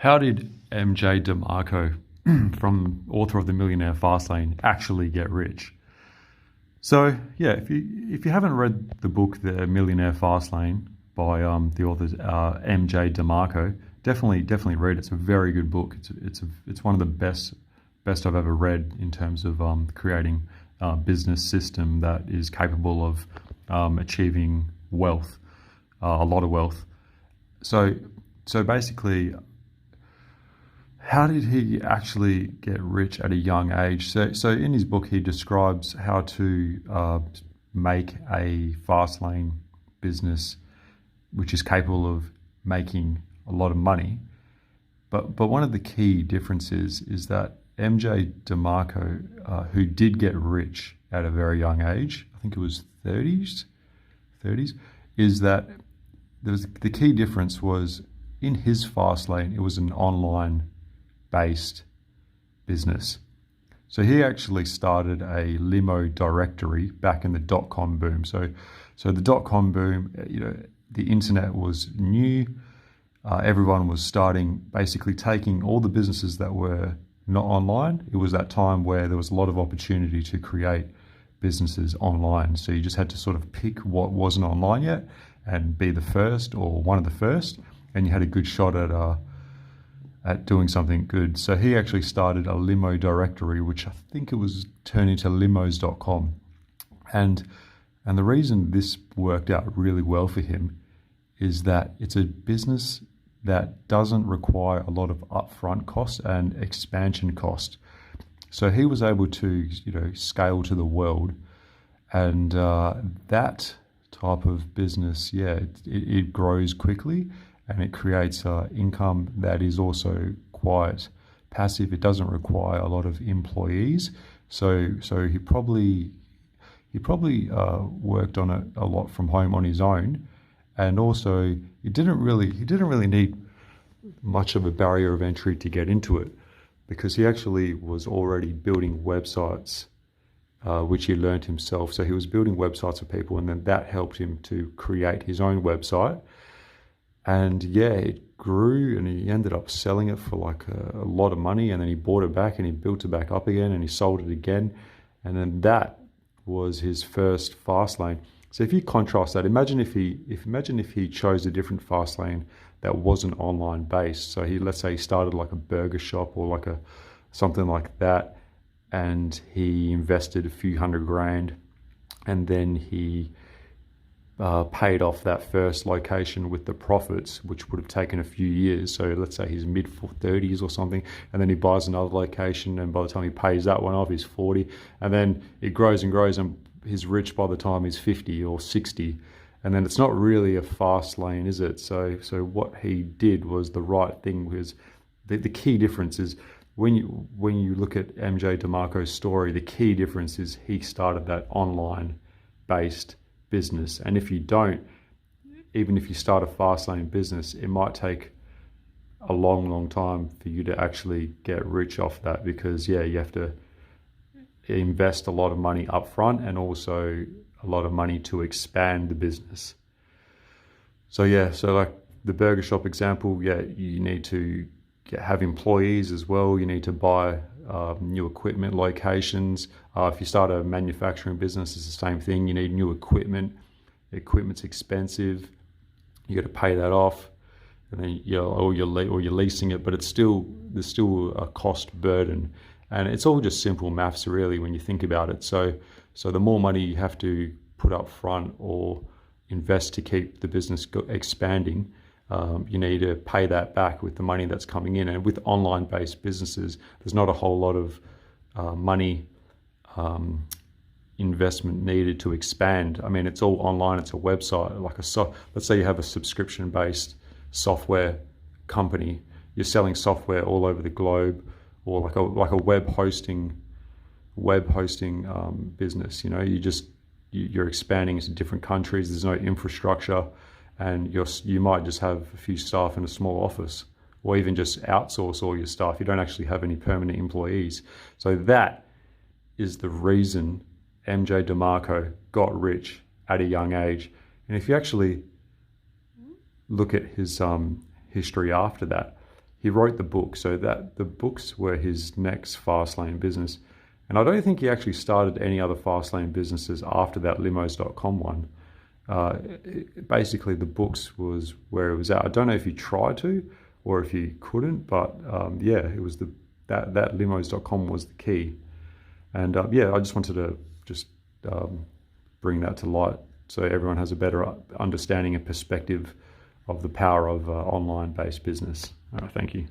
How did MJ Demarco, from author of The Millionaire Fastlane, actually get rich? So yeah, if you haven't read the book The Millionaire Fastlane by the author MJ Demarco, definitely read it. It's a very good book. It's one of the best I've ever read in terms of creating a business system that is capable of achieving wealth, a lot of wealth. So basically, how did he actually get rich at a young age? So in his book, he describes how to make a fast lane business which is capable of making a lot of money. But one of the key differences is that MJ DeMarco, who did get rich at a very young age, I think it was 30s, is that the key difference was in his fast lane, it was an online based business. So he actually started a limo directory back in the dot-com boom. So the dot-com boom, the internet was new. Everyone was starting, basically taking all the businesses that were not online. It was that time where there was a lot of opportunity to create businesses online. So you just had to sort of pick what wasn't online yet and be the first or one of the first, and you had a good shot at doing something good. So he actually started a limo directory, which I think it was turned into limos.com. And the reason this worked out really well for him is that it's a business that doesn't require a lot of upfront cost and expansion cost. So he was able to, scale to the world, and that type of business, it grows quickly and it creates income that is also quite passive. It doesn't require a lot of employees. So he probably worked on it a lot from home on his own, and also he didn't really need much of a barrier of entry to get into it, because he actually was already building websites, which he learned himself. So he was building websites for people, and then that helped him to create his own website. And it grew, and he ended up selling it for like a lot of money, and then he bought it back and he built it back up again and he sold it again. And then that was his first fast lane. So if you contrast that, imagine if he chose a different fast lane that wasn't online based. So let's say he started like a burger shop or like something like that, and he invested a few $100,000, and then he paid off that first location with the profits, which would have taken a few years. So let's say he's mid-30s or something, and then he buys another location, and by the time he pays that one off, he's 40, and then it grows and grows, and he's rich by the time he's 50 or 60. And then it's not really a fast lane, is it? So what he did was the right thing. Was the key difference is when you look at MJ DeMarco's story, the key difference is he started that online based business. And if you don't, even if you start a fast lane business, it might take a long time for you to actually get rich off that, because you have to invest a lot of money up front and also a lot of money to expand the business. So like the burger shop example, you need to have employees as well. You need to buy new equipment, locations. If you start a manufacturing business, it's the same thing. You need new equipment. Equipment's expensive. You got to pay that off, and then or you're leasing it, but there's still a cost burden, and it's all just simple maths really when you think about it. So the more money you have to put up front or invest to keep the business expanding, you need to pay that back with the money that's coming in. And with online-based businesses, there's not a whole lot of money investment needed to expand. I mean, it's all online. It's a website. Let's say you have a subscription-based software company. You're selling software all over the globe, or like a web hosting business. You're expanding into different countries. There's no infrastructure, and you might just have a few staff in a small office, or even just outsource all your staff. You don't actually have any permanent employees. So that is the reason MJ DeMarco got rich at a young age. And if you actually look at his history after that, he wrote the book, so that the books were his next fast lane business. And I don't think he actually started any other fast lane businesses after that limos.com one. Basically, the books was where it was at. I don't know if he tried to or if he couldn't, but yeah, it was that limos.com was the key. And yeah, I just wanted to bring that to light so everyone has a better understanding and perspective of the power of online-based business. Thank you.